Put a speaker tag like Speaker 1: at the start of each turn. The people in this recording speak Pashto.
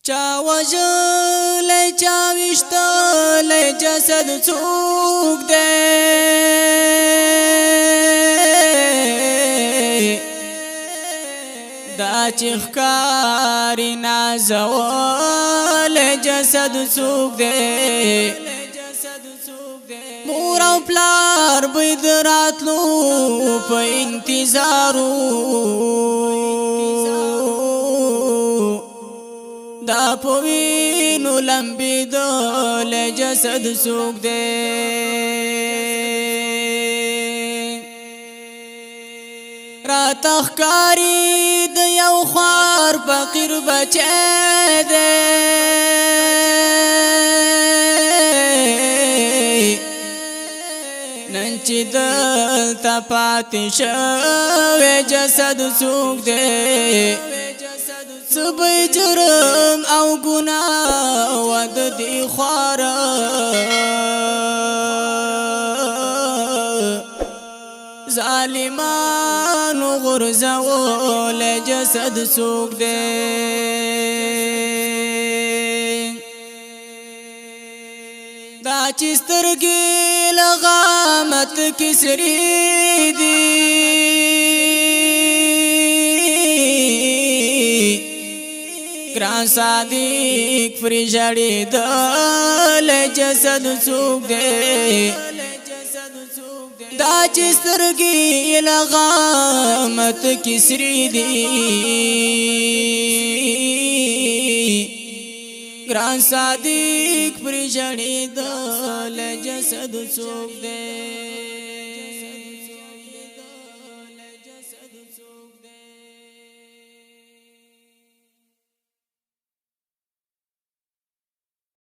Speaker 1: چا وژلی چا ویشتلی جسد څوک دی دا چې ښکاري نازولی جسد څوک دی مور او پلار به د راتلو په انتظارو دا په وینو لمبېدلی جسد څوک دی راته ښکاري د یو خوار فقیر بچی دی نن چې دلته پاتې شوی جسد څوک دی څه به جرم او ګناه وه د دې خواره ظالمانو غورځولی جسد څوک دی دا چې سترګې له غامت کې سرې دي ګران صادق پرې ژړېدلی جسد څوک دی دا چې سترګې له غامت کې سرې دي ګران صادق پرې ژړېدلی جسد څوک دی